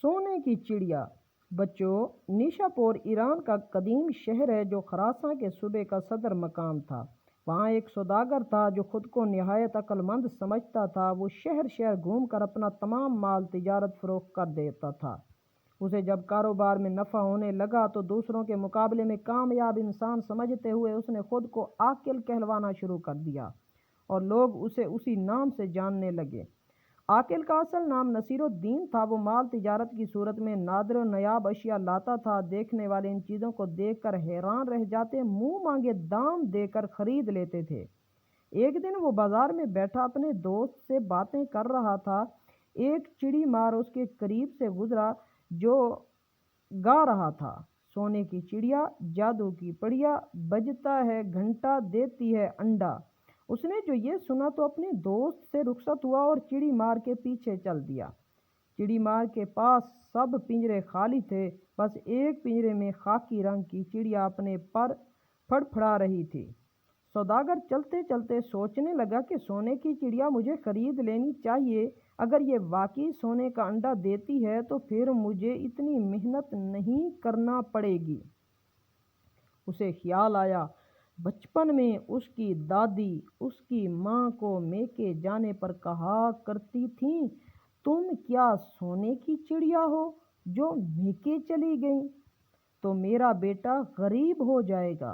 सोने की चिड़िया। बच्चों, निशापोर ईरान का कदीम शहर है जो खरासान के सूबे का सदर मकाम था। वहाँ एक सौदागर था जो खुद को निहायत अक्लमंद समझता था। वो शहर शहर घूमकर अपना तमाम माल तिजारत फरोख्त कर देता था। उसे जब कारोबार में नफ़ा होने लगा तो दूसरों के मुकाबले में कामयाब इंसान समझते हुए उसने खुद को आकिल कहलवाना शुरू कर दिया और लोग उसे उसी नाम से जानने लगे। आकिल का असल नाम नसीरुद्दीन था। वो माल तिजारत की सूरत में नादिर और नायाब अशिया लाता था। देखने वाले इन चीज़ों को देखकर हैरान रह जाते, मुंह मांगे दाम देकर खरीद लेते थे। एक दिन वो बाजार में बैठा अपने दोस्त से बातें कर रहा था। एक चिड़ी मार उसके करीब से गुजरा जो गा रहा था, सोने की चिड़िया, जादू की पड़िया, बजता है घंटा, देती है अंडा। उसने जो ये सुना तो अपने दोस्त से रुखसत हुआ और चिड़ी मार के पीछे चल दिया। चिड़ी मार के पास सब पिंजरे खाली थे। बस एक पिंजरे में खाकी रंग की चिड़िया अपने पर फड़फड़ा रही थी। सौदागर चलते चलते सोचने लगा कि सोने की चिड़िया मुझे खरीद लेनी चाहिए। अगर ये वाकई सोने का अंडा देती है तो फिर मुझे इतनी मेहनत नहीं करना पड़ेगी। उसे ख्याल आया, बचपन में उसकी दादी उसकी माँ को मेके जाने पर कहा करती थी, तुम क्या सोने की चिड़िया हो जो मेके चली गई? तो मेरा बेटा गरीब हो जाएगा।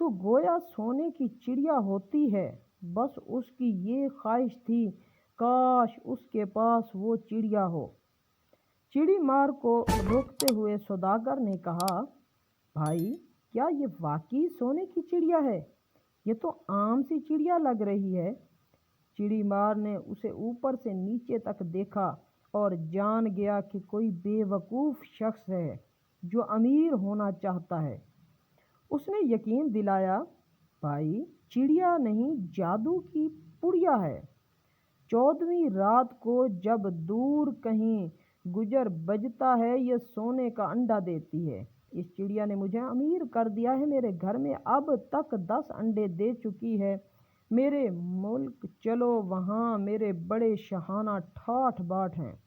तो गोया सोने की चिड़िया होती है। बस उसकी ये ख्वाहिश थी, काश उसके पास वो चिड़िया हो। चिड़ी मार को रोकते हुए सौदागर ने कहा, भाई, क्या ये वाकई सोने की चिड़िया है? ये तो आम सी चिड़िया लग रही है। चिड़ी मार ने उसे ऊपर से नीचे तक देखा और जान गया कि कोई बेवकूफ़ शख्स है जो अमीर होना चाहता है। उसने यकीन दिलाया, भाई, चिड़िया नहीं, जादू की पुड़िया है। 14वीं रात को जब दूर कहीं गुजर बजता है, ये सोने का अंडा देती है। इस चिड़िया ने मुझे अमीर कर दिया है। मेरे घर में अब तक 10 अंडे दे चुकी है। मेरे मुल्क चलो, वहाँ मेरे बड़े शाहाना ठाठ बाट हैं।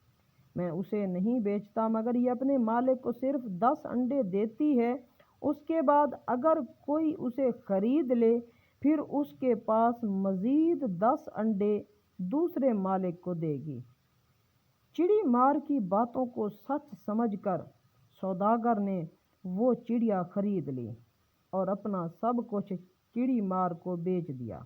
मैं उसे नहीं बेचता, मगर ये अपने मालिक को सिर्फ 10 अंडे देती है। उसके बाद अगर कोई उसे खरीद ले, फिर उसके पास मज़ीद 10 अंडे दूसरे मालिक को देगी। चिड़ी मार की बातों को सच समझकर सौदागर ने वो चिड़िया खरीद ली और अपना सब कुछ चिड़ी मार को बेच दिया।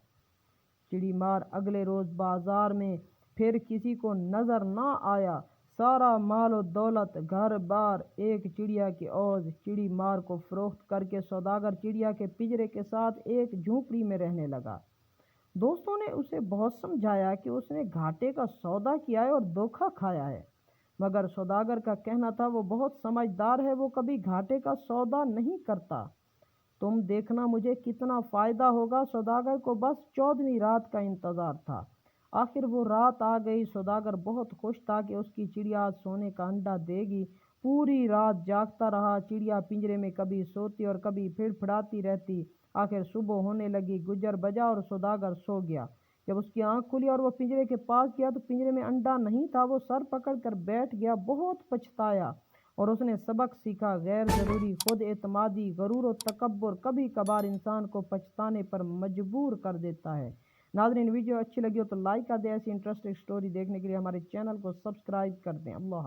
चिड़ी मार अगले रोज़ बाजार में फिर किसी को नज़र ना आया। सारा माल और दौलत, घर बार एक चिड़िया की औज। चिड़ी मार को फरोख्त करके सौदागर चिड़िया के पिंजरे के साथ एक झोंपड़ी में रहने लगा। दोस्तों ने उसे बहुत समझाया कि उसने घाटे का सौदा किया है और धोखा खाया है, मगर सौदागर का कहना था वो बहुत समझदार है, वो कभी घाटे का सौदा नहीं करता। तुम देखना मुझे कितना फ़ायदा होगा। सौदागर को बस 14वीं रात का इंतज़ार था। आखिर वो रात आ गई। सौदागर बहुत खुश था कि उसकी चिड़िया आज सोने का अंडा देगी। पूरी रात जागता रहा। चिड़िया पिंजरे में कभी सोती और कभी फिड़फिड़ाती रहती। आखिर सुबह होने लगी, गुजर बजा और सौदागर सो गया। जब उसकी आंख खुली और वो पिंजरे के पास गया तो पिंजरे में अंडा नहीं था। वो सर पकड़ कर बैठ गया, बहुत पछताया और उसने सबक सीखा, गैर ज़रूरी खुद एतमादी, गरूर और तकब्बुर कभी कभार इंसान को पछताने पर मजबूर कर देता है। नाज़रीन, वीडियो अच्छी लगी हो तो लाइक कर दें। ऐसी इंटरेस्टिंग स्टोरी देखने के लिए हमारे चैनल को सब्सक्राइब कर दें। अल्लाह।